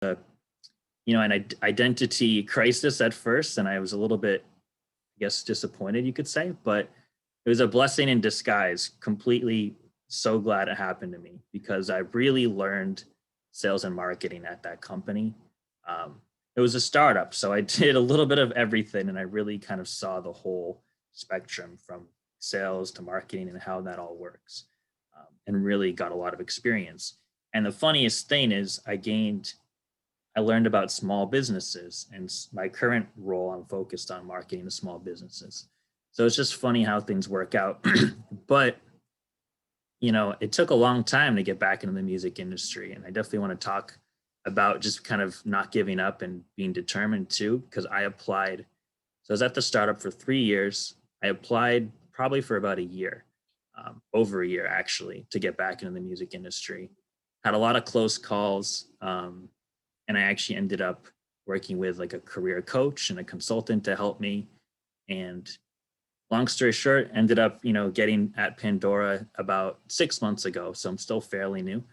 an identity crisis at first, and I was a little bit, I guess, disappointed, you could say, but it was a blessing in disguise. Completely so glad it happened to me because I really learned sales and marketing at that company. It was a startup, so I did a little bit of everything, and I really kind of saw the whole spectrum from sales to marketing and how that all works, and really got a lot of experience. And the funniest thing is, I learned about small businesses, and my current role, I'm focused on marketing to small businesses. So it's just funny how things work out. But, it took a long time to get back into the music industry. And I definitely want to talk about just kind of not giving up and being determined too, because I applied. So I was at the startup for 3 years. I applied probably for about a year, over a year actually, to get back into the music industry. Had a lot of close calls. And I actually ended up working with like a career coach and a consultant to help me. And long story short, ended up, getting at Pandora about 6 months ago. So I'm still fairly new,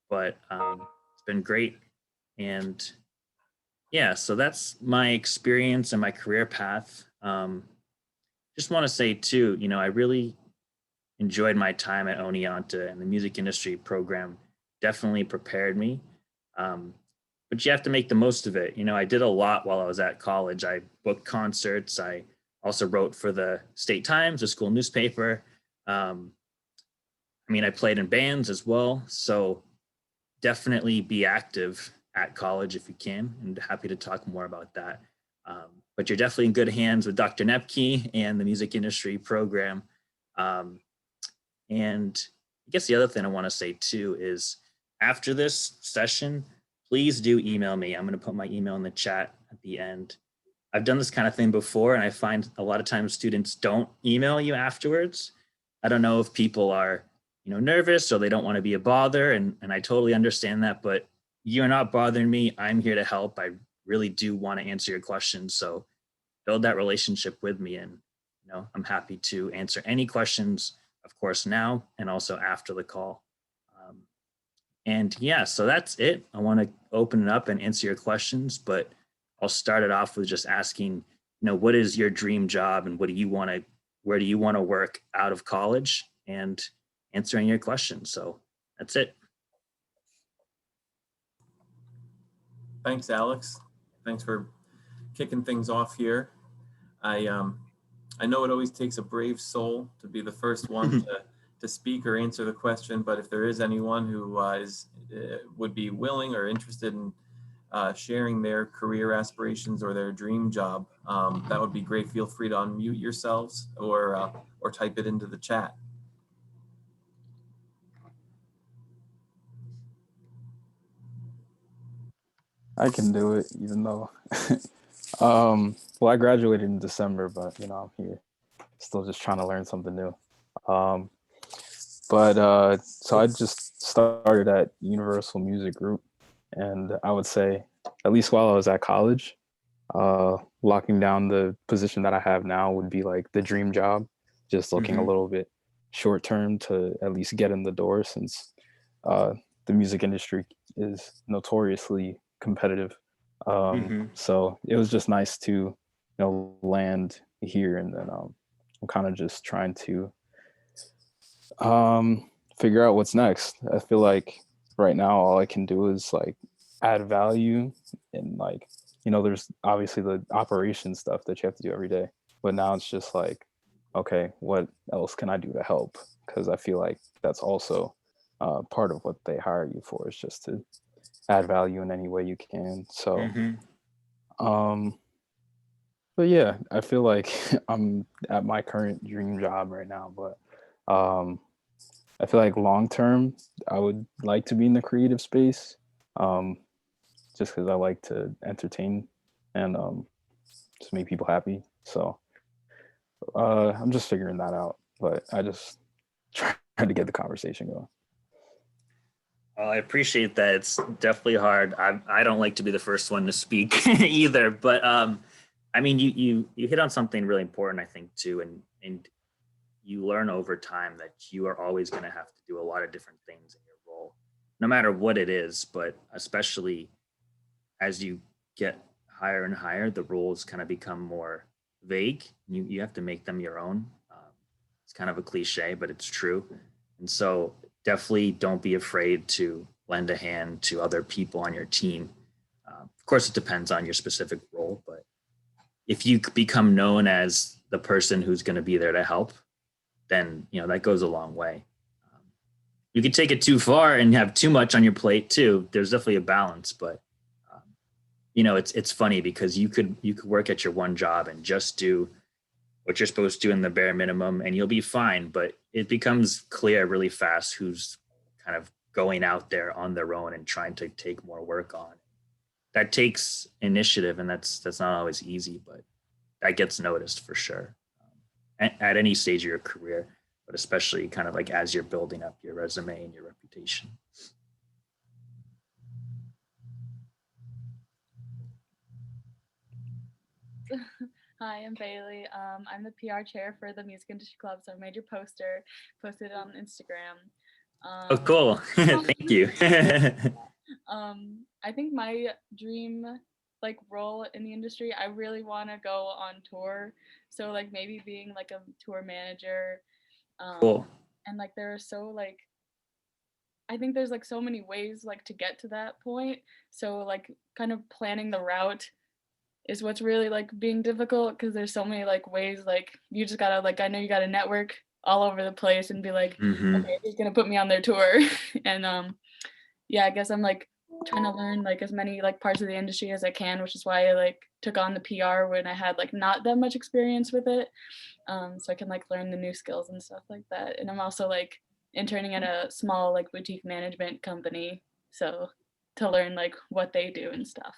but it's been great. And yeah, so that's my experience and my career path. Just want to say too, I really enjoyed my time at Oneonta, and the music industry program definitely prepared me. Um, but you have to make the most of it. I did a lot while I was at college. I booked concerts. I also wrote for the State Times, the school newspaper. Um, I played in bands as well. So definitely be active at college if you can, and happy to talk more about that. But you're definitely in good hands with Dr. Nepke and the music industry program. Um, and I guess the other thing I want to say too is after this session, please do email me. I'm going to put my email in the chat at the end. I've done this kind of thing before, and I find a lot of times students don't email you afterwards. I don't know if people are, nervous or they don't want to be a bother, and I totally understand that, but you're not bothering me. I'm here to help. I really do want to answer your questions. So build that relationship with me, and I'm happy to answer any questions, of course, now and also after the call. And yeah, so that's it. I want to open it up and answer your questions, but I'll start it off with just asking, what is your dream job, and where do you want to work out of college, and answering your questions. So that's it. Thanks, Alex. Thanks for kicking things off here. I know it always takes a brave soul to be the first one to speak or answer the question, but if there is anyone who would be willing or interested in sharing their career aspirations or their dream job, that would be great. Feel free to unmute yourselves or type it into the chat. I can do it, even though, well, I graduated in December, but I'm here, still just trying to learn something new. So I just started at Universal Music Group, and I would say, at least while I was at college, locking down the position that I have now would be like the dream job, just looking a little bit short term to at least get in the door, since the music industry is notoriously competitive. So it was just nice to land here, and then I'm kind of just trying to figure out what's next. I feel like right now all I can do is like add value, and like there's obviously the operation stuff that you have to do every day, but now it's just like, okay, what else can I do to help? Because I feel like that's also part of what they hire you for, is just to add value in any way you can. So but yeah, I feel like I'm at my current dream job right now, but I feel like long term I would like to be in the creative space, just because I like to entertain and just make people happy. So I'm just figuring that out, but I just try to get the conversation going. Well, I appreciate that. It's definitely hard. I don't like to be the first one to speak either, but you hit on something really important, I think, too, and you learn over time that you are always going to have to do a lot of different things in your role, no matter what it is, but especially as you get higher and higher, the roles kind of become more vague. You have to make them your own. It's kind of a cliche, but it's true. And so definitely don't be afraid to lend a hand to other people on your team. Of course, it depends on your specific role, but if you become known as the person who's going to be there to help, then that goes a long way. You can take it too far and have too much on your plate too. There's definitely a balance, but it's funny because you could work at your one job and just do what you're supposed to do in the bare minimum and you'll be fine. But it becomes clear really fast who's kind of going out there on their own and trying to take more work on. That takes initiative, and that's not always easy, but that gets noticed for sure at any stage of your career, but especially kind of like as you're building up your resume and your reputation. Hi, I'm Bailey. I'm the PR chair for the Music Industry Club, so I made your poster, posted it on Instagram. Oh, cool. Thank you. I think my dream role in the industry, I really want to go on tour. So maybe being a tour manager. Cool. And there are I think there's so many ways to get to that point. So kind of planning the route is what's really being difficult, because there's so many ways you just gotta I know you gotta network all over the place and be okay, who's gonna put me on their tour? And yeah, I guess I'm trying to learn as many parts of the industry as I can, which is why I took on the PR when I had not that much experience with it, so I can learn the new skills and stuff like that. And I'm also interning at a small boutique management company, so to learn what they do and stuff.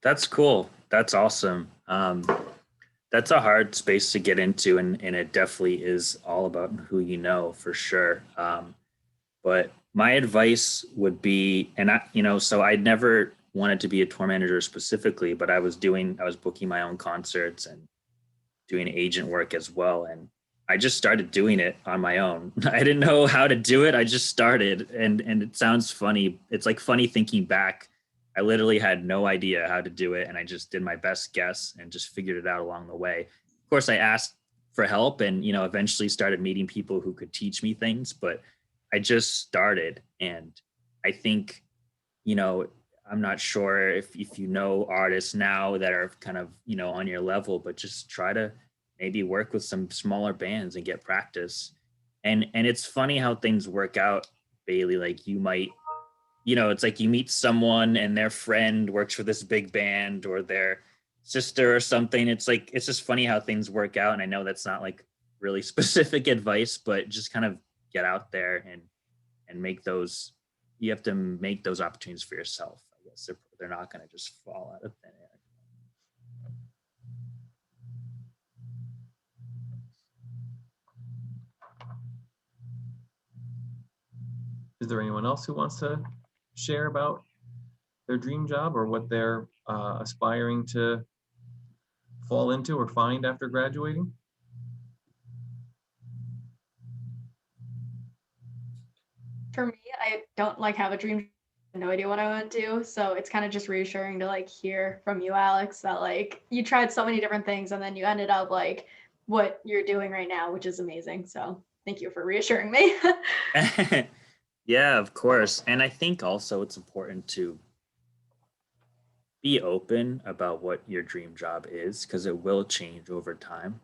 That's cool. That's awesome. That's a hard space to get into, and it definitely is all about who you know for sure. But my advice would be, and so I never wanted to be a tour manager specifically, but I was booking my own concerts and doing agent work as well. And I just started doing it on my own. I didn't know how to do it. I just started, and it sounds funny. It's funny thinking back. I literally had no idea how to do it, and I just did my best guess and just figured it out along the way. Of course, I asked for help and, eventually started meeting people who could teach me things, but I just started. And I think, I'm not sure if you know artists now that are kind of, on your level, but just try to maybe work with some smaller bands and get practice. And it's funny how things work out, Bailey. You might, it's you meet someone and their friend works for this big band, or their sister or something. It's just funny how things work out. And I know that's not really specific advice, but just kind of get out there and make those, you have to make those opportunities for yourself. I guess they're not going to just fall out of thin air. Is there anyone else who wants to share about their dream job or what they're aspiring to fall into or find after graduating? For me, I don't have a dream, no idea what I want to do. So it's kind of just reassuring to hear from you, Alex, that you tried so many different things and then you ended up what you're doing right now, which is amazing. So thank you for reassuring me. Yeah, of course. And I think also it's important to be open about what your dream job is, because it will change over time.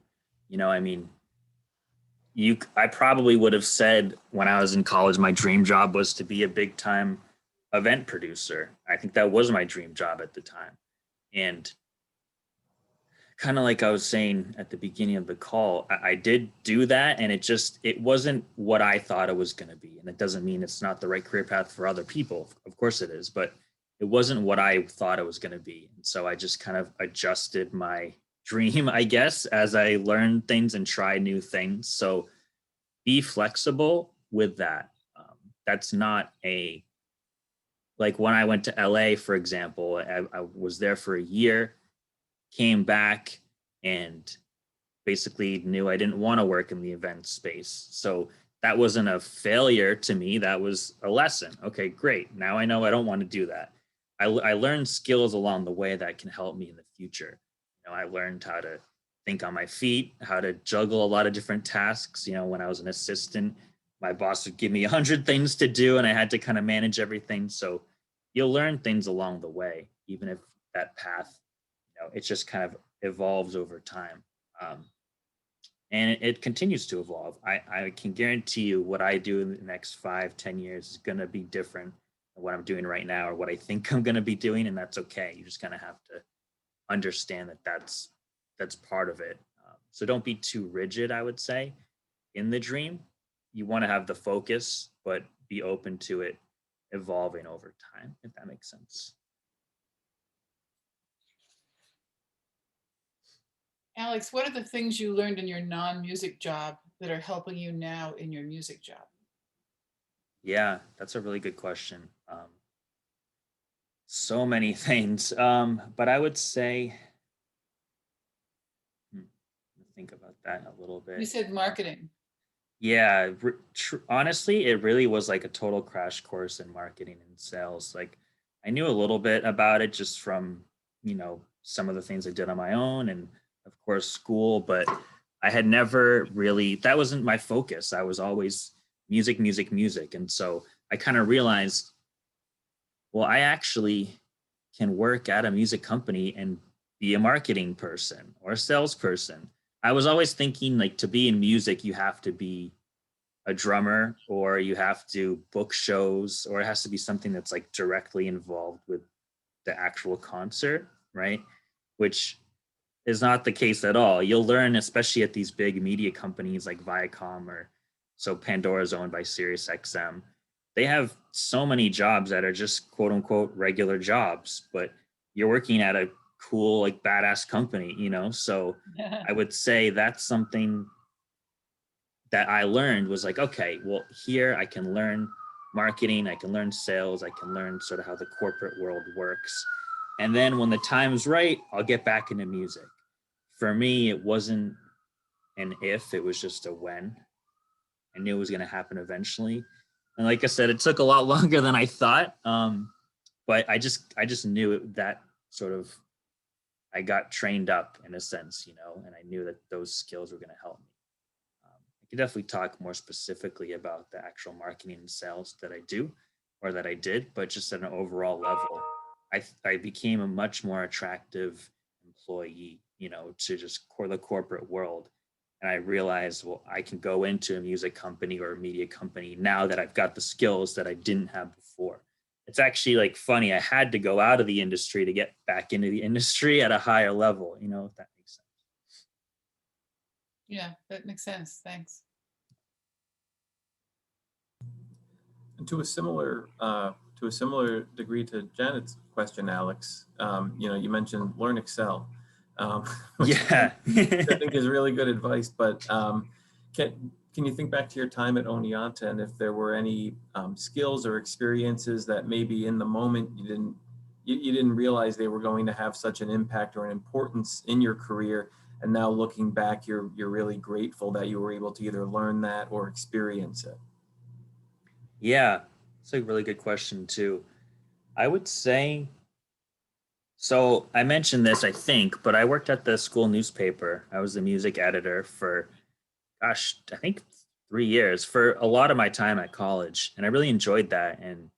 I probably would have said when I was in college, my dream job was to be a big time event producer. I think that was my dream job at the time. And kind of like I was saying at the beginning of the call, I did do that, and it wasn't what I thought it was going to be. And it doesn't mean it's not the right career path for other people. Of course it is, but it wasn't what I thought it was going to be. And so I just kind of adjusted my dream, I guess, as I learned things and try new things. So be flexible with that. That's not when I went to LA, for example, I was there for a year, came back, and basically knew I didn't want to work in the event space. So that wasn't a failure to me. That was a lesson. Okay, great. Now I know I don't want to do that. I learned skills along the way that can help me in the future. You know, I learned how to think on my feet, how to juggle a lot of different tasks. You know, when I was an assistant, my boss would give me 100 things to do and I had to kind of manage everything. So you'll learn things along the way, even if that path, you know, it just kind of evolves over time. Um, and it continues to evolve. I can guarantee you what I do in the next 5, 10 years is going to be different than what I'm doing right now or what I think I'm going to be doing. And that's okay. You just kind of have to understand that that's part of it. So don't be too rigid, I would say, in the dream. You want to have the focus, but be open to it evolving over time, if that makes sense. Alex, what are the things you learned in your non-music job that are helping you now in your music job? Yeah, that's a really good question. So many things, but I would say, think about that a little bit. You said marketing. Yeah, honestly, it really was like a total crash course in marketing and sales. Like, I knew a little bit about it just from, you know, some of the things I did on my own and, of course, school, but I had never really, that wasn't my focus. I was always music, music, music. And so I kind of realized, well, I actually can work at a music company and be a marketing person or a salesperson. I was always thinking like to be in music, you have to be a drummer or you have to book shows or it has to be something that's like directly involved with the actual concert, right? Which is not the case at all. You'll learn, especially at these big media companies like Viacom or so Pandora's owned by SiriusXM. They have so many jobs that are just quote unquote regular jobs, but you're working at a cool, like badass company, you know? So I would say that's something that I learned was like, okay, well, here I can learn marketing, I can learn sales, I can learn sort of how the corporate world works. And then when the time's right, I'll get back into music. For me, it wasn't an if, it was just a when. I knew it was going to happen eventually. And like I said, it took a lot longer than I thought. But I just knew it, that sort of, I got trained up in a sense, you know, and I knew that those skills were going to help me. I could definitely talk more specifically about the actual marketing and sales that I do or that I did, but just at an overall level, I became a much more attractive employee, you know, to just the corporate world. And I realized, well, I can go into a music company or a media company now that I've got the skills that I didn't have before. It's actually like funny. I had to go out of the industry to get back into the industry at a higher level, you know, if that makes sense. Yeah, that makes sense. Thanks. And to a similar degree to Janet's question, Alex, you know, you mentioned learn Excel, which Yeah. I think is really good advice. But can you think back to your time at Oneonta and if there were any skills or experiences that maybe in the moment you didn't realize they were going to have such an impact or an importance in your career, and now looking back, you're really grateful that you were able to either learn that or experience it? Yeah, it's a really good question too. I would say, so I mentioned this, I think, but I worked at the school newspaper. I was the music editor for, gosh, I think 3 years for a lot of my time at college. And I really enjoyed that. And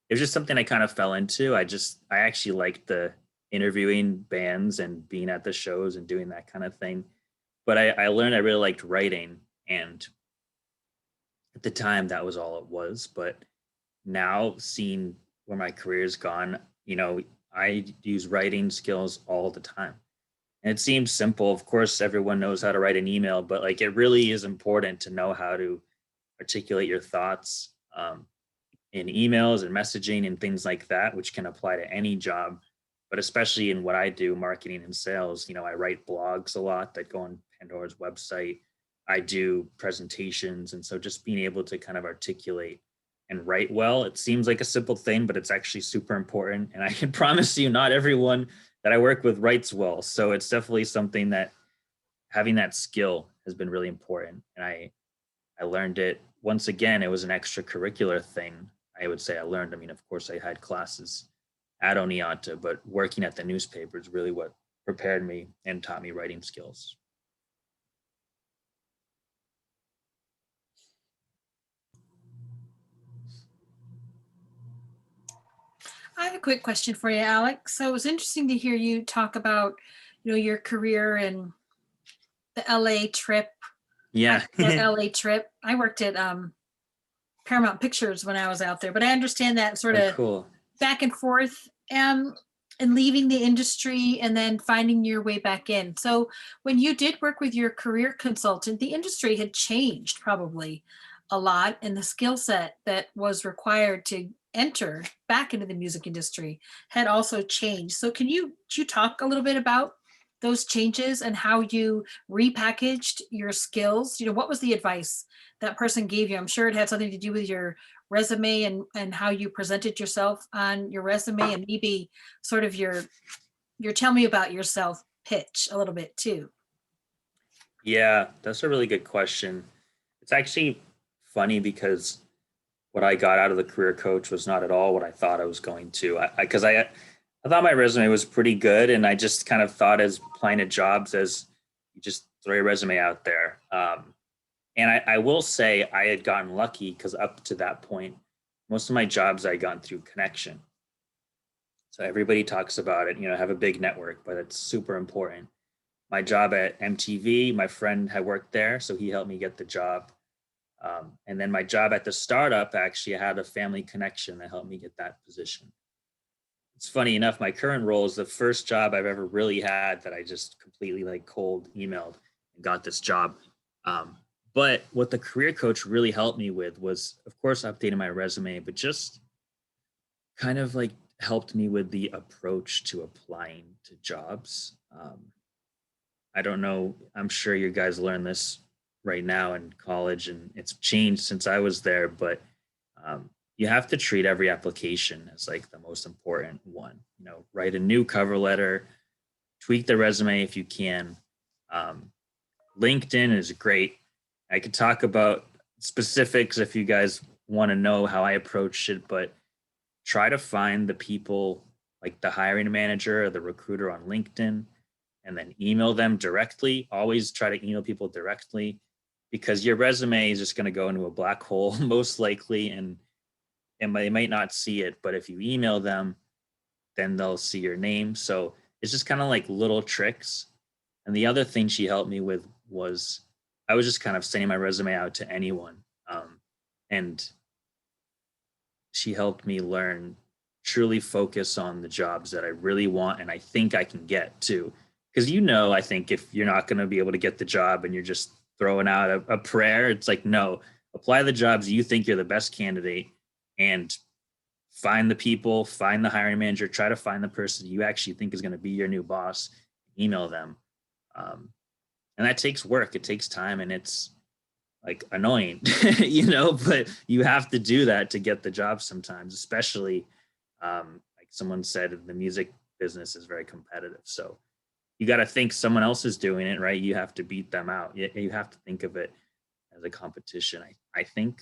it was just something I kind of fell into. I actually liked the interviewing bands and being at the shows and doing that kind of thing. But I learned I really liked writing. And at the time, that was all it was. But now, seeing where my career's gone, you know, I use writing skills all the time. And it seems simple. Of course, everyone knows how to write an email, but like it really is important to know how to articulate your thoughts in emails and messaging and things like that, which can apply to any job. But especially in what I do, marketing and sales, you know, I write blogs a lot that go on Pandora's website. I do presentations. And so just being able to kind of articulate and write well, it seems like a simple thing, but it's actually super important. And I can promise you, not everyone that I work with writes well. So it's definitely something that having that skill has been really important. And I learned it once again, it was an extracurricular thing. I would say I learned, I mean, of course I had classes at Oneonta, but working at the newspaper is really what prepared me and taught me writing skills. I have a quick question for you, Alex. So it was interesting to hear you talk about, your career and the LA trip. Yeah. The LA trip. I worked at Paramount Pictures when I was out there, but I understand that sort Oh, of cool. back and forth and leaving the industry and then finding your way back in. So when you did work with your career consultant, the industry had changed probably a lot, and the skill set that was required to enter back into the music industry had also changed. So could you talk a little bit about those changes and how you repackaged your skills? What was the advice that person gave you? I'm sure it had something to do with your resume and how you presented yourself on your resume, and maybe sort of your tell me about yourself pitch a little bit too. Yeah, that's a really good question. It's actually funny because what I got out of the career coach was not at all what I thought I was going to. Because I thought my resume was pretty good, and I just kind of thought as applying to jobs as you just throw your resume out there. And I will say I had gotten lucky because up to that point, most of my jobs I got through connection. So everybody talks about it, have a big network, but it's super important. My job at MTV, my friend had worked there, so he helped me get the job. And then my job at the startup, actually, I had a family connection that helped me get that position. It's funny enough, my current role is the first job I've ever really had that I just completely like cold emailed and got this job. But what the career coach really helped me with was, of course, updating my resume, but just kind of like helped me with the approach to applying to jobs. I don't know, I'm sure you guys learn this right now in college, and it's changed since I was there, but you have to treat every application as like the most important one. Write a new cover letter, tweak the resume if you can. LinkedIn is great. I could talk about specifics if you guys want to know how I approached it, but try to find the people like the hiring manager or the recruiter on LinkedIn and then email them directly. Always try to email people directly because your resume is just going to go into a black hole most likely, and they might not see it, but if you email them, then they'll see your name. So it's just kind of like little tricks. And the other thing she helped me with was I was just kind of sending my resume out to anyone. And she helped me learn, truly focus on the jobs that I really want and I think I can get too. Because I think if you're not going to be able to get the job and you're just throwing out a prayer, it's like, no, apply the jobs you think you're the best candidate and find the people, find the hiring manager, try to find the person you actually think is going to be your new boss, email them. And that takes work, it takes time, and it's like annoying, but you have to do that to get the job sometimes, especially like someone said, the music business is very competitive. So you got to think someone else is doing it, right? You have to beat them out. You have to think of it as a competition. I think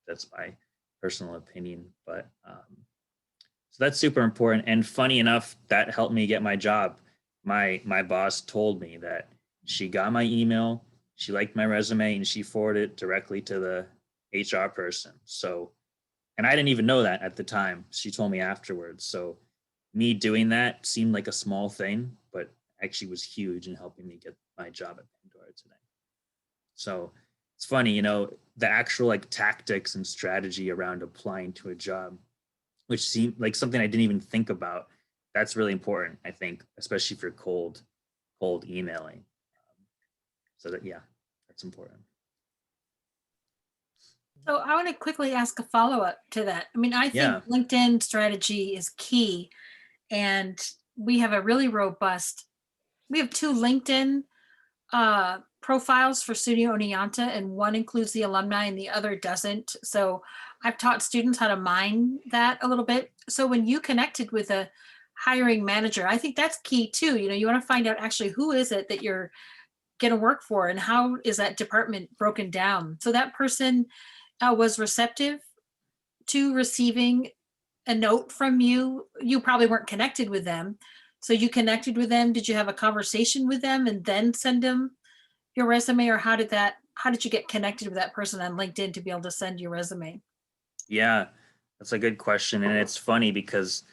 that's my personal opinion, but so that's super important. And funny enough, that helped me get my job. My boss told me that she got my email, she liked my resume, and she forwarded it directly to the HR person. So, and I didn't even know that at the time. She told me afterwards. So me doing that seemed like a small thing, but actually was huge in helping me get my job at Pandora today. So it's funny, the actual like tactics and strategy around applying to a job, which seemed like something I didn't even think about. That's really important, I think, especially if you're cold emailing. So that's important. So I want to quickly ask a follow-up to that. I mean, I think LinkedIn strategy is key, and we have we have two LinkedIn profiles for Studio Oneonta, and one includes the alumni and the other doesn't. So I've taught students how to mine that a little bit. So when you connected with a hiring manager, I think that's key too. You want to find out actually who is it that you're going to work for and how is that department broken down. So that person was receptive to receiving a note from you? You probably weren't connected with them. So you connected with them. Did you have a conversation with them and then send them your resume, or how did you get connected with that person on LinkedIn to be able to send your resume? Yeah, that's a good question. And it's funny because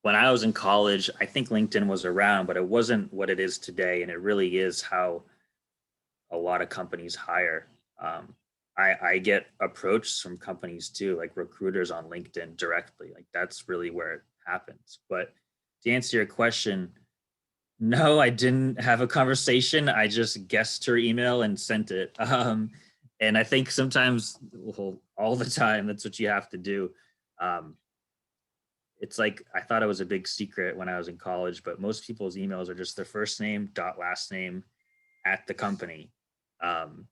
when I was in college, I think LinkedIn was around, but it wasn't what it is today. And it really is how a lot of companies hire. Um, I get approached from companies too, like recruiters on LinkedIn directly. Like that's really where it happens. But to answer your question, no, I didn't have a conversation. I just guessed her email and sent it. And I think sometimes, well, all the time, that's what you have to do. Um, it's like I thought it was a big secret when I was in college, but most people's emails are just their first name dot last name at the company. Um,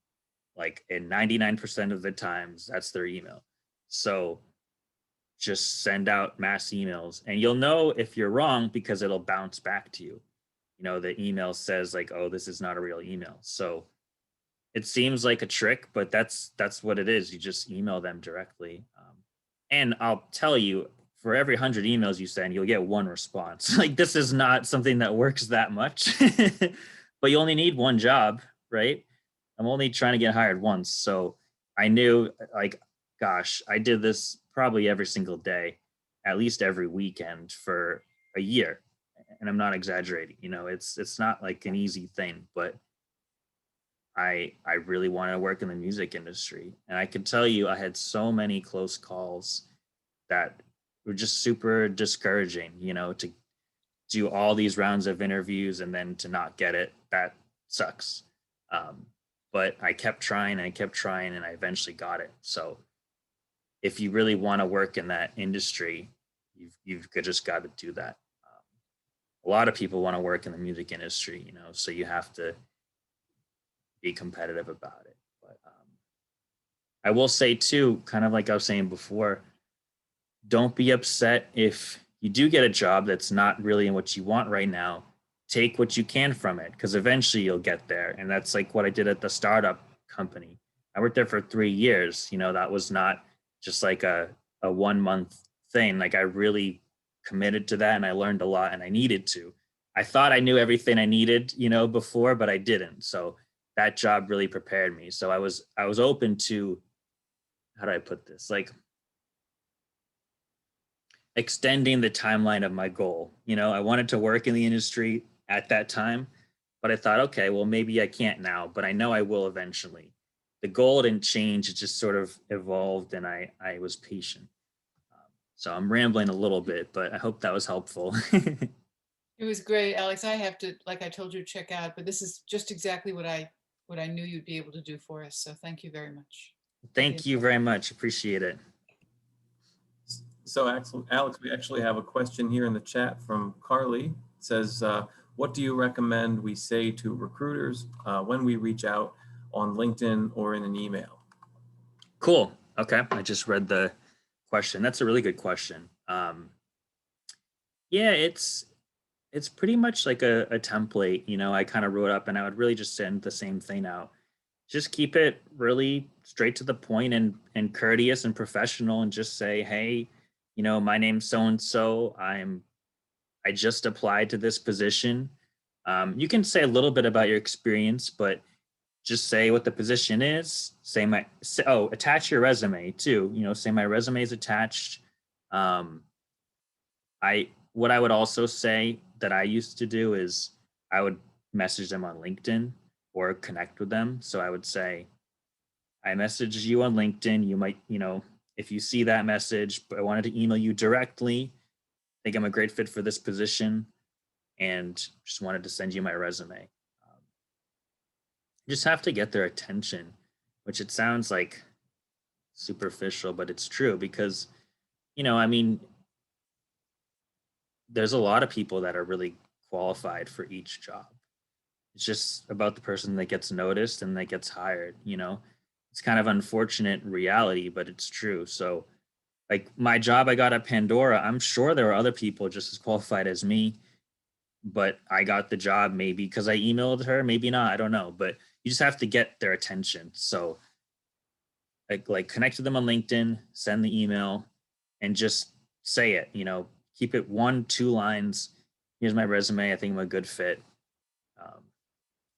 like in 99% of the times, that's their email. So just send out mass emails, and you'll know if you're wrong because it'll bounce back to you. You know, the email says like, "Oh, this is not a real email." So it seems like a trick, but that's what it is. You just email them directly. And I'll tell you, for every 100 emails you send, you'll get one response. Like this is not something that works that much, but you only need one job, right? I'm only trying to get hired once. So I knew like, gosh, I did this probably every single day, at least every weekend for a year. And I'm not exaggerating, you know, it's not like an easy thing, but I really want to work in the music industry. And I can tell you I had so many close calls that were just super discouraging, you know, to do all these rounds of interviews and then to not get it. That sucks. Um, but I kept trying and I kept trying and I eventually got it. So if you really want to work in that industry, you've just got to do that. A lot of people want to work in the music industry, you know, so you have to be competitive about it. But I will say too, kind of like I was saying before, don't be upset if you do get a job that's not really in what you want right now. Take what you can from it because eventually you'll get there. And that's like what I did at the startup company. I worked there for 3 years. You know, that was not just like a 1 month thing. Like I really committed to that and I learned a lot and I needed to. I thought I knew everything I needed, you know, before, but I didn't. So that job really prepared me. So I was open to, how do I put this? Like extending the timeline of my goal. You know, I wanted to work in the industry at that time, but I thought, okay, well, maybe I can't now, but I know I will eventually. The goal didn't change, it just sort of evolved and I was patient. So I'm rambling a little bit, but I hope that was helpful. It was great, Alex. I have to, like I told you, check out, but this is just exactly what I knew you'd be able to do for us. So thank you very much. Thank you very much. Appreciate it. So Alex, we actually have a question here in the chat from Carly. It says, what do you recommend we say to recruiters when we reach out on LinkedIn or in an email? Cool. Okay. I just read the question. That's a really good question. Yeah, it's pretty much like a template, you know, I kind of wrote up and I would really just send the same thing out. Just keep it really straight to the point and courteous and professional and just say, hey, you know, my name's so and so. I just applied to this position. You can say a little bit about your experience, but just say what the position is. Attach your resume too. You know, say my resume is attached. What I would also say that I used to do is I would message them on LinkedIn or connect with them. So I would say, I messaged you on LinkedIn. You might, you know, if you see that message, but I wanted to email you directly. I think I'm a great fit for this position and just wanted to send you my resume. You just have to get their attention, which it sounds like superficial, but it's true because, you know, I mean, there's a lot of people that are really qualified for each job. It's just about the person that gets noticed and that gets hired, you know. It's kind of unfortunate reality, but it's true. So like my job I got at Pandora, I'm sure there were other people just as qualified as me, but I got the job maybe because I emailed her, maybe not, I don't know, but you just have to get their attention. So like connect with them on LinkedIn, send the email, and just say it, keep it 1-2 lines. Here's my resume. I think I'm a good fit.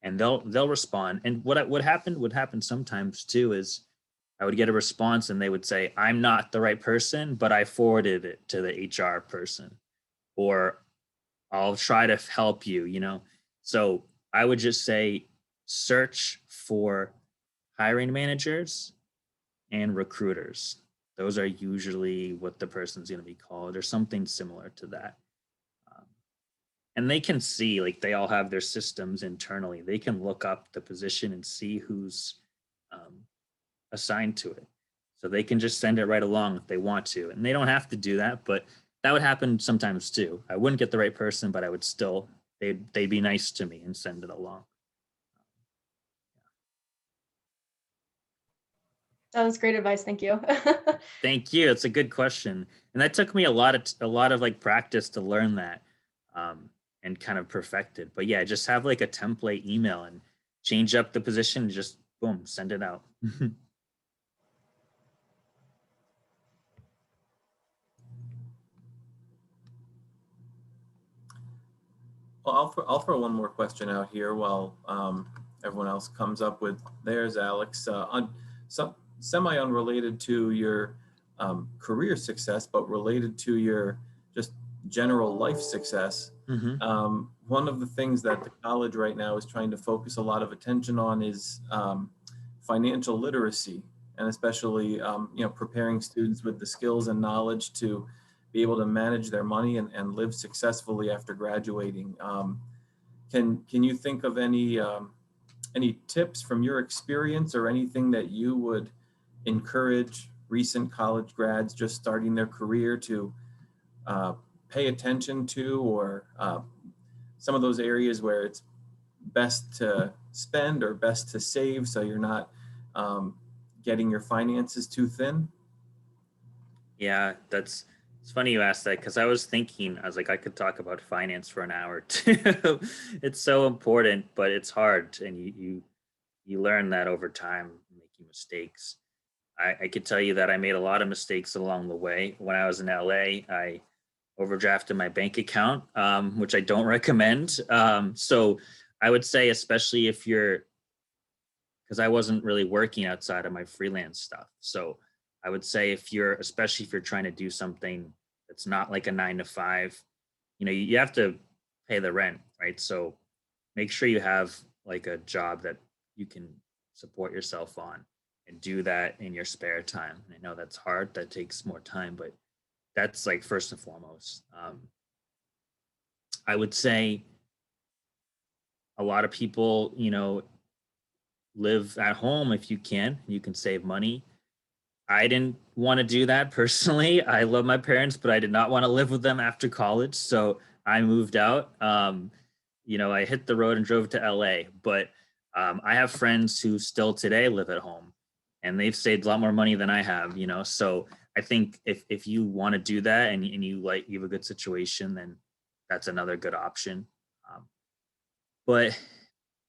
And they'll respond. And what happened sometimes too is I would get a response and they would say, I'm not the right person, but I forwarded it to the HR person, or I'll try to help you. So I would just say, search for hiring managers and recruiters. Those are usually what the person's going to be called, or something similar to that. And they can see, like, they all have their systems internally. They can look up the position and see who's assigned to it. So they can just send it right along if they want to. And they don't have to do that, but that would happen sometimes too. I wouldn't get the right person, but I would still, they'd be nice to me and send it along. That was great advice. Thank you. Thank you. It's a good question. And that took me a lot of like practice to learn that, and kind of perfect it. But yeah, just have like a template email and change up the position and just boom, send it out. Well, I'll throw one more question out here while everyone else comes up with theirs, Alex. On some semi-unrelated to your career success, but related to your just general life success. One of the things that the college right now is trying to focus a lot of attention on is financial literacy, and especially preparing students with the skills and knowledge to be able to manage their money and live successfully after graduating. Can you think of any tips from your experience, or anything that you would encourage recent college grads just starting their career to pay attention to, or some of those areas where it's best to spend or best to save so you're not getting your finances too thin? Yeah, it's funny you asked that, because I was like, I could talk about finance for an hour too. It's so important, but it's hard, and you learn that over time, making mistakes. I could tell you that I made a lot of mistakes along the way. When I was in LA, I overdrafted my bank account, which I don't recommend. So I would say, especially because I wasn't really working outside of my freelance stuff. So I would say, especially if you're trying to do something that's not like a 9 to 5, you have to pay the rent, right? So make sure you have like a job that you can support yourself on, and do that in your spare time. And I know that's hard, that takes more time, but that's like first and foremost. I would say a lot of people, live at home if you can save money. I didn't want to do that personally. I love my parents, but I did not want to live with them after college. So I moved out. I hit the road and drove to LA, but I have friends who still today live at home, and they've saved a lot more money than I have, So I think if you want to do that, and you have a good situation, then that's another good option. But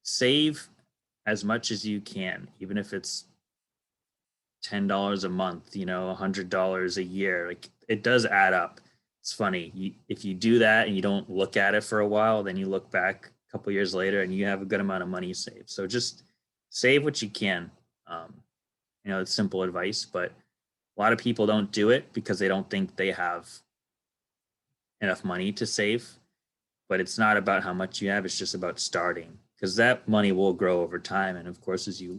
save as much as you can, even if it's $10 a month, $100 a year. Like, it does add up. It's funny. If you do that and you don't look at it for a while, then you look back a couple years later and you have a good amount of money saved. So just save what you can. It's simple advice, but a lot of people don't do it because they don't think they have enough money to save. But it's not about how much you have. It's just about starting, because that money will grow over time. And of course, as you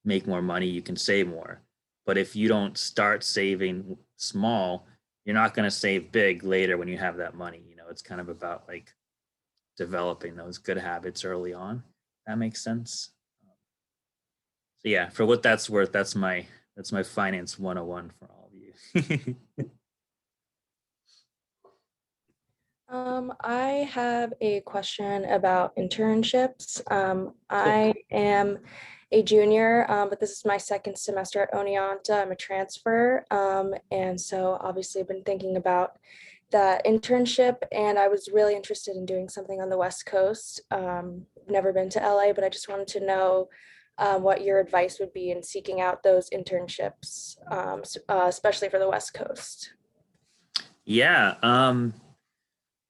make more money, you can save more. But if you don't start saving small, you're not going to save big later when you have that money. It's kind of about like developing those good habits early on. That makes sense. So yeah, for what that's worth, that's my finance 101 for all of you. I have a question about internships. I am a junior, but this is my second semester at Oneonta. I'm a transfer. And so obviously I've been thinking about that internship, and I was really interested in doing something on the West Coast. Never been to LA, but I just wanted to know what your advice would be in seeking out those internships, especially for the West Coast. Yeah.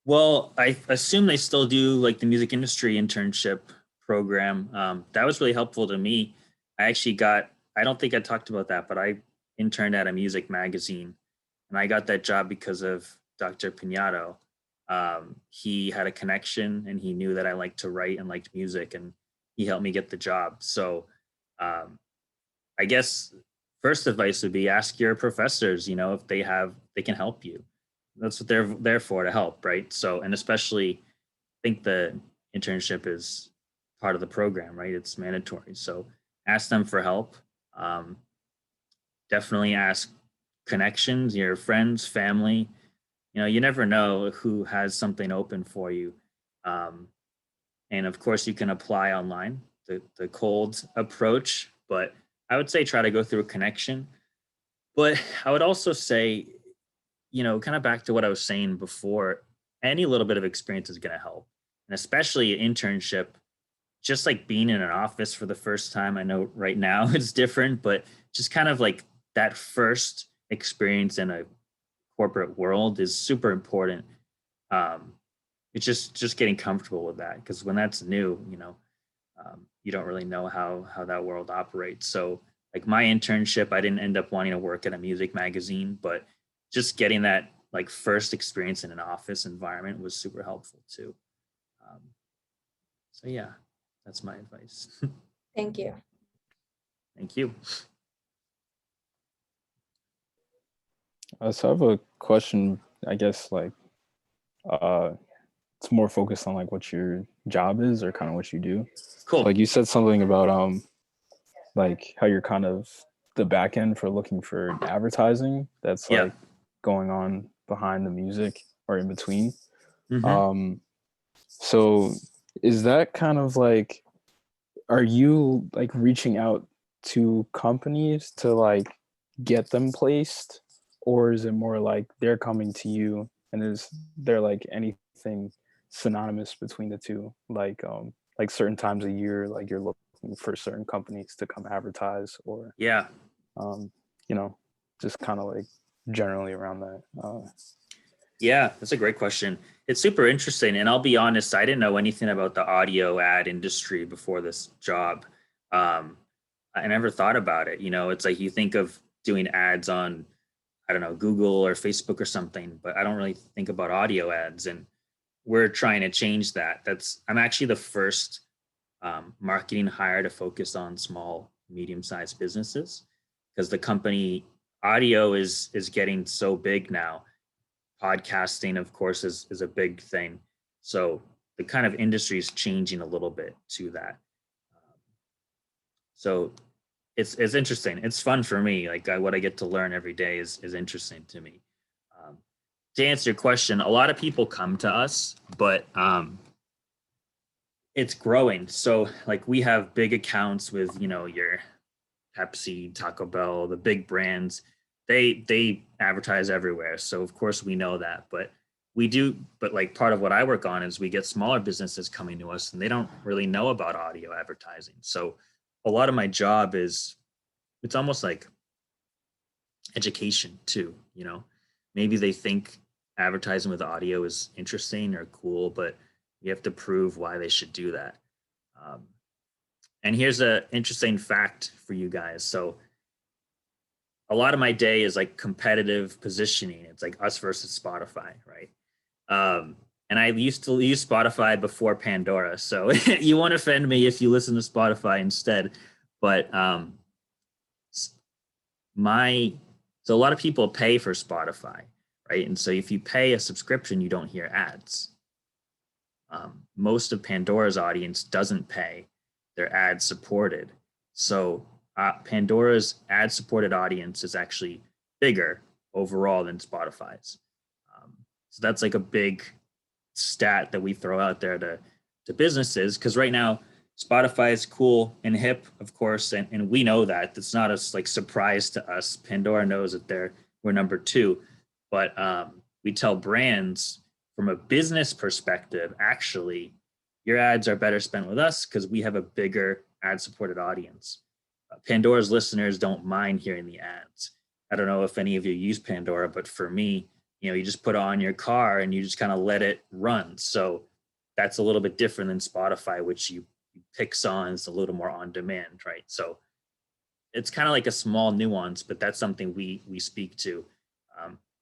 Well, I assume they still do like the music industry internship program. That was really helpful to me. I actually got, I don't think I talked about that, but I interned at a music magazine and I got that job because of Dr. Piñato. He had a connection and he knew that I liked to write and liked music and he helped me get the job. So um, I guess first advice would be ask your professors, if they can help you. That's what they're there for, to help, right? So, and especially I think the internship is part of the program, right? It's mandatory. So ask them for help. Um, Definitely ask connections, your friends, family. You never know who has something open for you. Um, and of course, you can apply online, the cold approach, but I would say try to go through a connection. But I would also say, kind of back to what I was saying before, any little bit of experience is going to help. And especially an internship, just like being in an office for the first time. I know right now it's different, but just kind of like that first experience in a corporate world is super important. Um, it's just getting comfortable with that because when that's new, you don't really know how that world operates. So like my internship, I didn't end up wanting to work at a music magazine, but just getting that like first experience in an office environment was super helpful too. Um, so yeah, that's my advice. Thank you. Thank you. So I have a question, I guess, like, uh, it's more focused on like what your job is or kind of what you do. Cool. So, like you said something about like how you're kind of the back end for looking for advertising that's Yeah. like going on behind the music or in between. Mhm. So is that kind of like, are you like reaching out to companies to like get them placed, or is it more like they're coming to you, and is there like anything synonymous between the two, like certain times a year like you're looking for certain companies to come advertise, or Yeah. um you know just kind of like generally around that? Yeah, that's a great question. It's super interesting. And I'll be honest, I didn't know anything about the audio ad industry before this job. Um, I never thought about it. It's like you think of doing ads on, I don't know, Google or Facebook or something, but I don't really think about audio ads. And we're trying to change that. I'm actually the first marketing hire to focus on small, medium-sized businesses because the company audio is getting so big now. Podcasting, of course, is a big thing. So the kind of industry is changing a little bit to that. So it's interesting. It's fun for me. Like what I get to learn every day is interesting to me. Um, to answer your question, a lot of people come to us, but it's growing. So like we have big accounts with your Pepsi, Taco Bell, the big brands. They advertise everywhere. So of course we know that, but we do. But like part of what I work on is we get smaller businesses coming to us and they don't really know about audio advertising. So a lot of my job is it's almost like education too. Maybe they think advertising with audio is interesting or cool, but you have to prove why they should do that. Um, and here's an interesting fact for you guys. So a lot of my day is like competitive positioning. It's like us versus Spotify, right? And I used to use Spotify before Pandora, so you won't offend me if you listen to Spotify instead. But my so a lot of people pay for Spotify, right? And so if you pay a subscription, you don't hear ads. Most of Pandora's audience doesn't pay; they're ad supported. So Pandora's ad supported audience is actually bigger overall than Spotify's. So that's like a big stat that we throw out there to businesses because right now Spotify is cool and hip, of course, and we know that. It's not a like surprise to us. Pandora knows that we're number two, but we tell brands from a business perspective, actually, your ads are better spent with us because we have a bigger ad-supported audience. Pandora's listeners don't mind hearing the ads. I don't know if any of you use Pandora, but for me, you just put on your car and you just kind of let it run. So that's a little bit different than Spotify, which you pick songs a little more on demand, right? So it's kind of like a small nuance, but that's something we speak to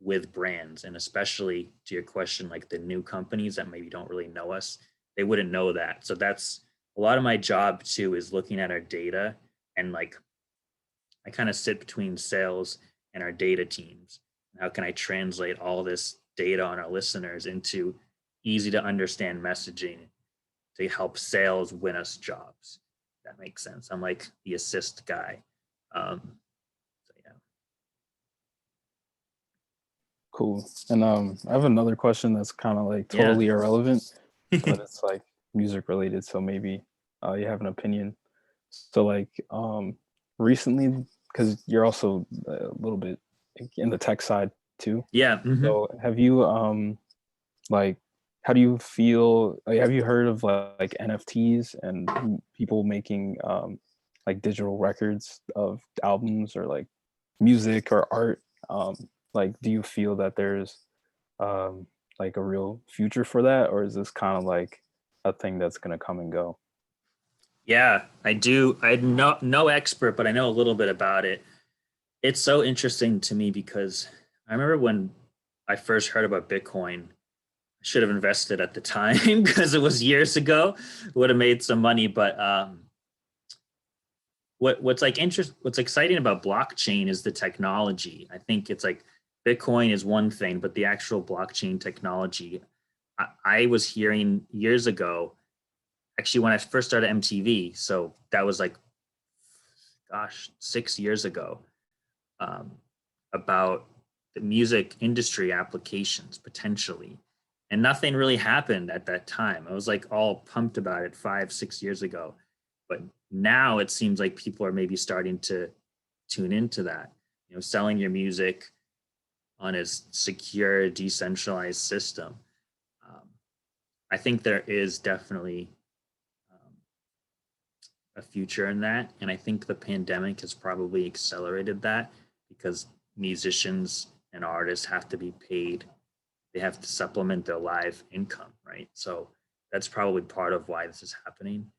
with brands, and especially to your question, like the new companies that maybe don't really know us, they wouldn't know that. So that's a lot of my job too, is looking at our data, and like I kind of sit between sales and our data teams. How can I translate all this data on our listeners into easy to understand messaging to help sales win us jobs? That makes sense. I'm like the assist guy. So yeah. Cool. And I have another question that's kind of like Yeah. totally irrelevant, but it's like music related. So maybe you have an opinion. So like recently, because you're also a little bit in the tech side too. Yeah. Mhm. So have you like, how do you feel? Like, have you heard of like NFTs and people making like digital records of albums or like music or art? Like, do you feel that there's like a real future for that, or is this kind of like a thing that's gonna come and go? Yeah, I do. I'm no expert, but I know a little bit about it. It's so interesting to me because I remember when I first heard about Bitcoin, I should have invested at the time because it was years ago. Would have made some money, but what's exciting about blockchain is the technology. I think it's like Bitcoin is one thing, but the actual blockchain technology. I was hearing years ago, actually when I first started MTV, so that was like, gosh, 6 years ago, um, about the music industry applications potentially. And nothing really happened at that time. I was like all pumped about it 5, 6 years ago. But now it seems like people are maybe starting to tune into that, selling your music on a secure, decentralized system. I think there is definitely a future in that. And I think the pandemic has probably accelerated that because musicians and artists have to be paid. They have to supplement their live income, right? So that's probably part of why this is happening.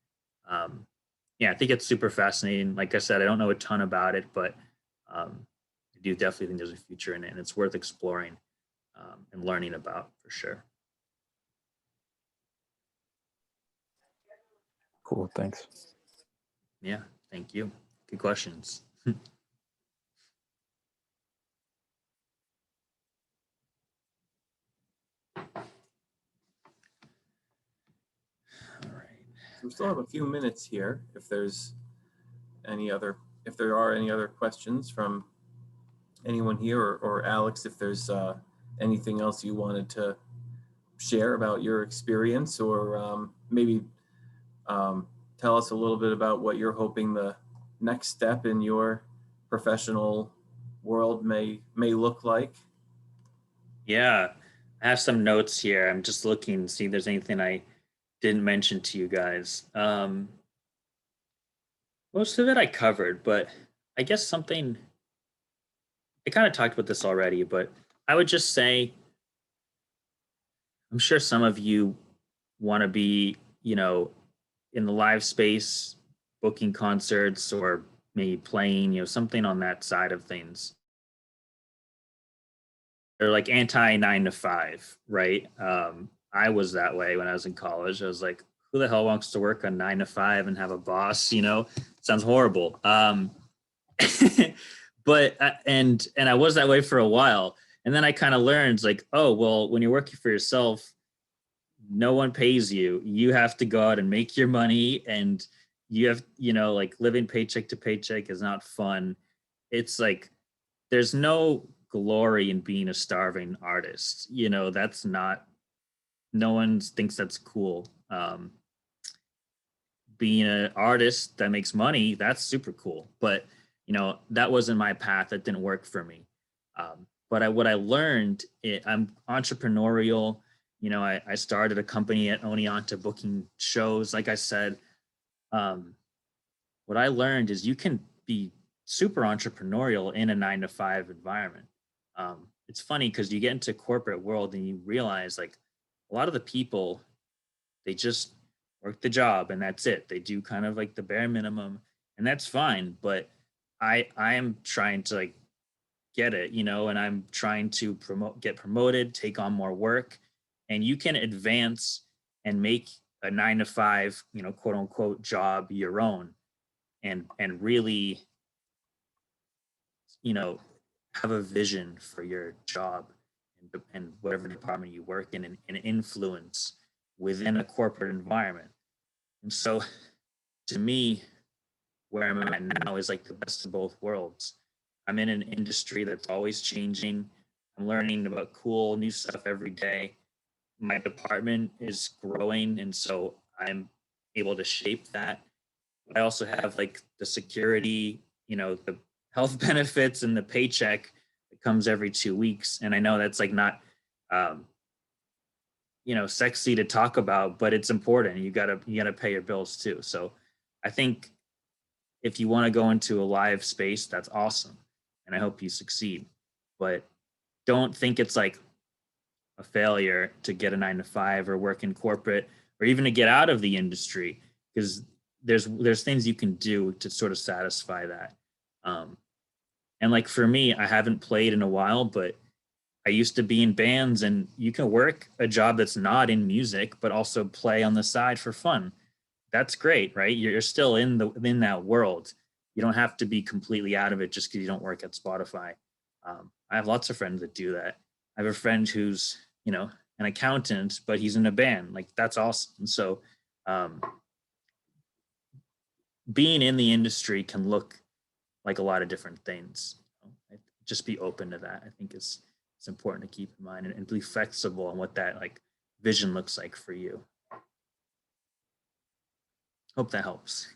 Yeah, I think it's super fascinating. Like I said, I don't know a ton about it, but I do definitely think there's a future in it, and it's worth exploring and learning about for sure. Cool, thanks. Yeah, thank you. Good questions. All right. We still have a few minutes here. If there are any other questions from anyone here, or Alex, if there's anything else you wanted to share about your experience, or maybe tell us a little bit about what you're hoping the next step in your professional world may look like. Yeah, I have some notes here. I'm just looking to see if there's anything I didn't mention to you guys. Most of it I covered, but I guess something I kind of talked about this already, but I would just say I'm sure some of you want to be, in the live space, booking concerts or maybe playing, something on that side of things. They're like anti 9 to 5, right? I was that way when I was in college. I was like, who the hell wants to work on 9 to 5 and have a boss? Sounds horrible. But and I was that way for a while, and then I kind of learned like, oh well, when you're working for yourself, no one pays you. You have to go out and make your money, and you have, like living paycheck to paycheck is not fun. It's like there's no glory in being a starving artist. That's not, no one thinks that's cool. Being an artist that makes money, that's super cool. But, that wasn't my path. That didn't work for me. But what I learned, I'm entrepreneurial. I started a company at Oneonta booking shows. Like I said, what I learned is you can be super entrepreneurial in a 9 to 5 environment. it's funny because you get into corporate world and you realize like a lot of the people, they just work the job and that's it. They do kind of like the bare minimum, and that's fine. But I am trying to like get it, you know, and I'm trying to get promoted, take on more work, and you can advance and make a 9 to 5, you know, quote unquote job your own, and really, you know, have a vision for your job and whatever department you work in, and influence within a corporate environment. And so to me, where I'm at now is like the best of both worlds. I'm in an industry that's always changing. I'm learning about cool new stuff every day. My department is growing, and so I'm able to shape that. I also have like the security, you know, the health benefits and the paycheck that comes every 2 weeks. And I know that's like not, um, you know, sexy to talk about, but it's important. You gotta pay your bills too. So I think if you want to go into a live space, that's awesome, and I hope you succeed. But don't think it's like a failure to get a 9 to 5 or work in corporate or even to get out of the industry, because there's things you can do to sort of satisfy that. Um, and like for me, I haven't played in a while, but I used to be in bands, and you can work a job that's not in music, but also play on the side for fun. That's great, right? You're still in that world. You don't have to be completely out of it just because you don't work at Spotify. I have lots of friends that do that. I have a friend who's, you know, an accountant, but he's in a band. Like that's awesome. So um, being in the industry can look like a lot of different things. Just be open to that. I think it's important to keep in mind, and be flexible on what that like vision looks like for you. Hope that helps.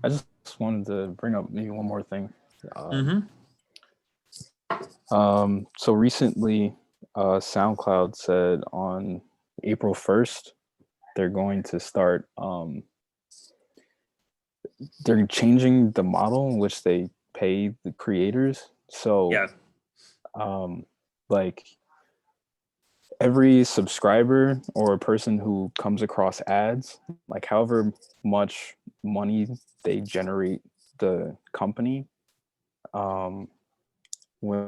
I just wanted to bring up maybe one more thing. Mm-hmm. So recently, SoundCloud said on April 1st, they're going to start, they're changing the model in which they pay the creators. So, Yeah. like every subscriber or a person who comes across ads, like however much money they generate the company, when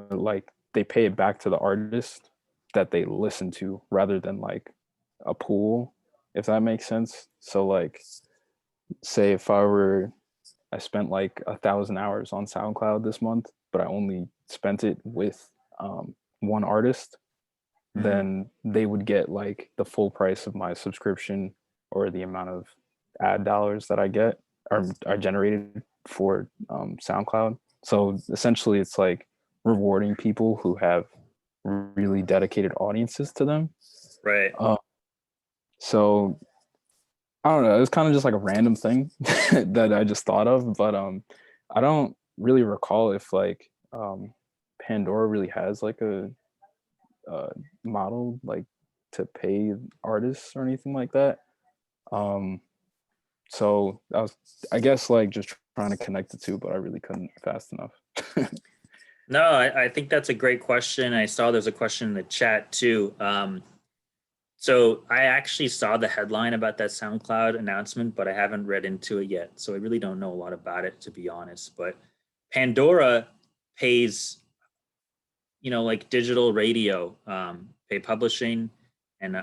like they pay it back to the artist that they listen to rather than like a pool, if that makes sense. So like say if I spent like 1,000 hours on SoundCloud this month, but I only spent it with one artist, then they would get like the full price of my subscription, or the amount of ad dollars that I get are generated for SoundCloud. So essentially, it's like rewarding people who have really dedicated audiences to them. Right. So I don't know. It's kind of just like a random thing that I just thought of, but I don't really recall if like Pandora really has like a model like to pay artists or anything like that. So I guess like just trying to connect the two, but I really couldn't fast enough. No, I think that's a great question. I saw there's a question in the chat too. So I actually saw the headline about that SoundCloud announcement, but I haven't read into it yet. So I really don't know a lot about it, to be honest. But Pandora pays, you know, like digital radio, pay publishing, and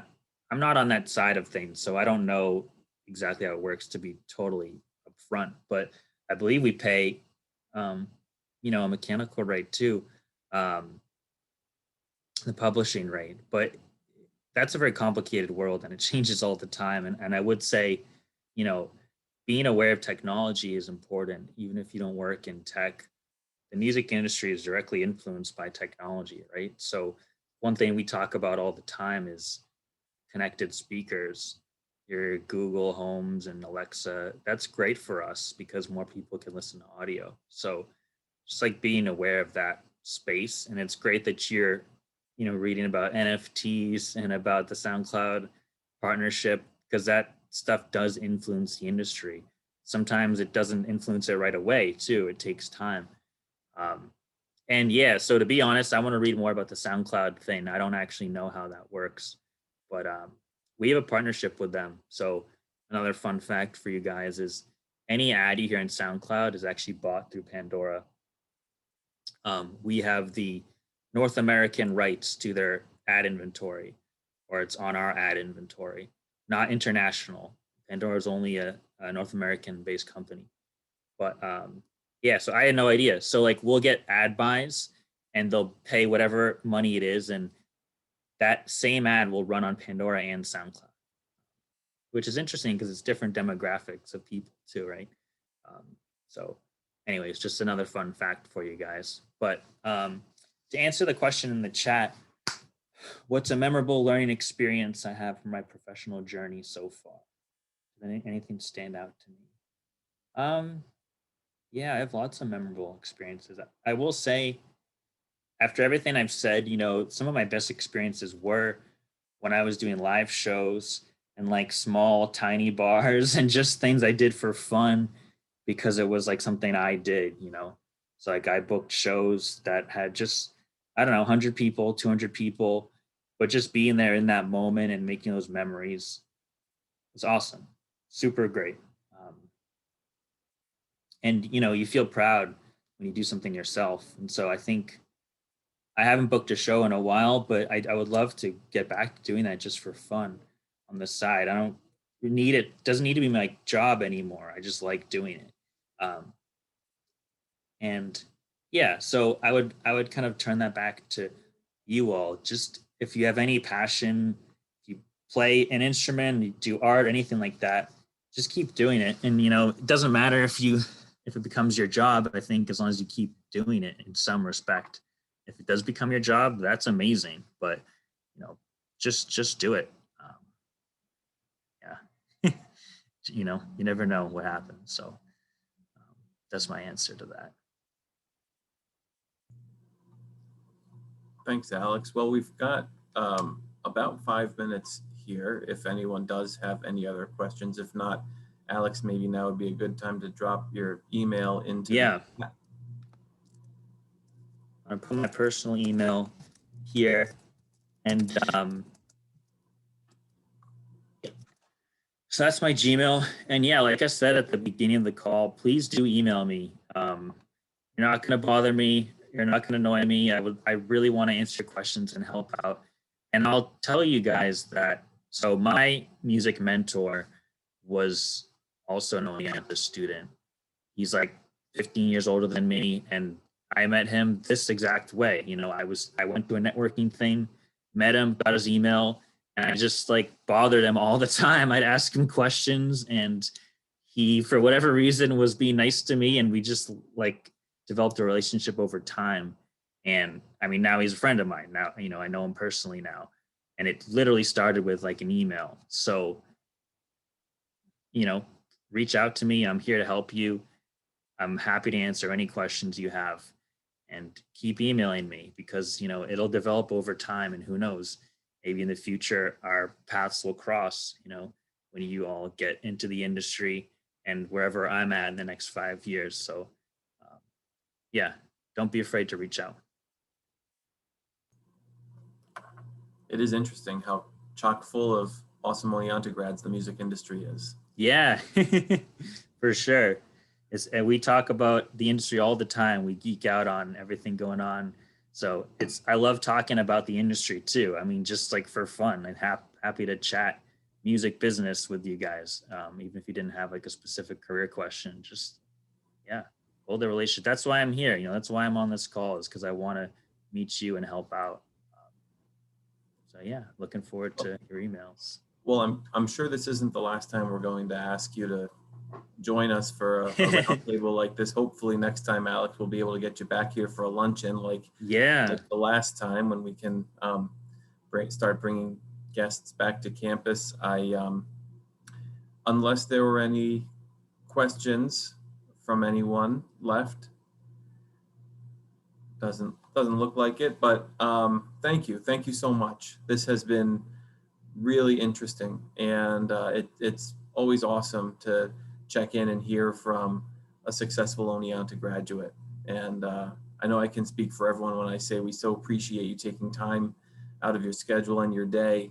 I'm not on that side of things, so I don't know exactly how it works, to be totally upfront. But I believe we pay, um, you know, a mechanical rate too, um, the publishing rate. But that's a very complicated world, and it changes all the time. And I would say, you know, being aware of technology is important, even if you don't work in tech. The music industry is directly influenced by technology, right? So one thing we talk about all the time is connected speakers, your Google Homes and Alexa. That's great for us because more people can listen to audio. So just like being aware of that space. And it's great that you're, you know, reading about NFTs and about the SoundCloud partnership, because that stuff does influence the industry. sometimes it doesn't influence it right away too. It takes time. And yeah, so to be honest, I want to read more about the SoundCloud thing. I don't actually know how that works, but we have a partnership with them. So another fun fact for you guys is any ad you hear in SoundCloud is actually bought through Pandora. We have the North American rights to their ad inventory, or it's on our ad inventory, not international. Pandora is only a North American based company. But yeah, so I had no idea. So like we'll get ad buys and they'll pay whatever money it is, and that same ad will run on Pandora and SoundCloud, which is interesting because it's different demographics of people too, right? So anyways, just another fun fact for you guys. But to answer the question in the chat, what's a memorable learning experience I have from my professional journey so far? Did anything stand out to me? Yeah, I have lots of memorable experiences. I will say, after everything I've said, you know, some of my best experiences were when I was doing live shows and like small, tiny bars and just things I did for fun because it was like something I did, you know. So like I booked shows that had just, I don't know, 100 people, 200 people, but just being there in that moment and making those memories was awesome. Super great. And you know, you feel proud when you do something yourself. And so I think I haven't booked a show in a while, but I would love to get back to doing that just for fun on the side. I don't need it. Doesn't need to be my job anymore. I just like doing it. And yeah, so I would kind of turn that back to you all. Just if you have any passion, if you play an instrument, you do art, anything like that, just keep doing it. And you know, it doesn't matter if it becomes your job. I think as long as you keep doing it in some respect. If it does become your job, that's amazing. But you know, just do it. Yeah, you know, you never know what happens. So that's my answer to that. Thanks, Alex. Well, we've got about 5 minutes here. If anyone does have any other questions, if not, Alex, maybe now would be a good time to drop your email into Yeah. the chat. I put my personal email here, and so that's my Gmail. And yeah, like I said at the beginning of the call, please do email me. You're not going to bother me. You're not going to annoy me. I really want to answer your questions and help out. And I'll tell you guys that. So my music mentor was also an Oneonta student. He's like 15 years older than me, and I met him this exact way. You know, I went to a networking thing, met him, got his email, and I just like bothered him all the time. I'd ask him questions, and he, for whatever reason, was being nice to me, and we just like developed a relationship over time. And I mean, now he's a friend of mine. Now, you know, I know him personally now, and it literally started with like an email. So, you know, reach out to me. I'm here to help you. I'm happy to answer any questions you have, and keep emailing me because, you know, it'll develop over time, and who knows, maybe in the future our paths will cross, you know, when you all get into the industry and wherever I'm at in the next 5 years. So yeah, don't be afraid to reach out. It is interesting how chock full of awesome Oneonta grads the music industry is. Yeah, for sure. And we talk about the industry all the time. We geek out on everything going on. So I love talking about the industry too. I mean, just like for fun, and happy to chat music business with you guys. Even if you didn't have like a specific career question, just, yeah, build a relationship. That's why I'm here. You know, that's why I'm on this call, is because I want to meet you and help out. So yeah, looking forward to your emails. Well, I'm sure this isn't the last time we're going to ask you to join us for a roundtable like this. Hopefully next time, Alex, we'll be able to get you back here for a luncheon like the last time, when we can start bringing guests back to campus. Unless there were any questions from anyone left, doesn't look like it, but thank you so much. This has been really interesting, and it's always awesome to check in and hear from a successful Oneonta graduate. And I know I can speak for everyone when I say we so appreciate you taking time out of your schedule and your day.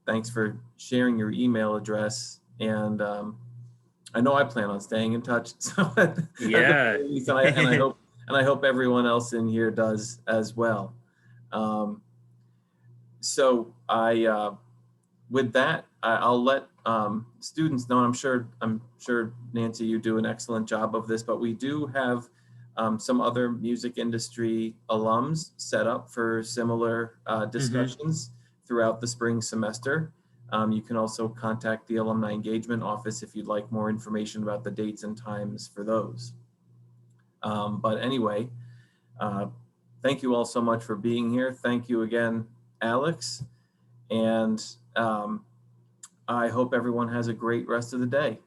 Thanks for sharing your email address. And I know I plan on staying in touch. So Yeah. and I hope everyone else in here does as well. So with that, I'll let students know. I'm sure Nancy, you do an excellent job of this, but we do have some other music industry alums set up for similar discussions throughout the spring semester. You can also contact the Alumni Engagement Office if you'd like more information about the dates and times for those. But anyway, thank you all so much for being here. Thank you again, Alex. And I hope everyone has a great rest of the day.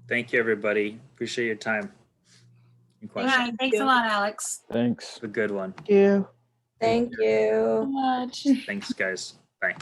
Thank you, everybody. Appreciate your time and All questions. right, thanks a lot, Alex. Thanks. A good one. Thank So you. much. Thanks, guys. Bye.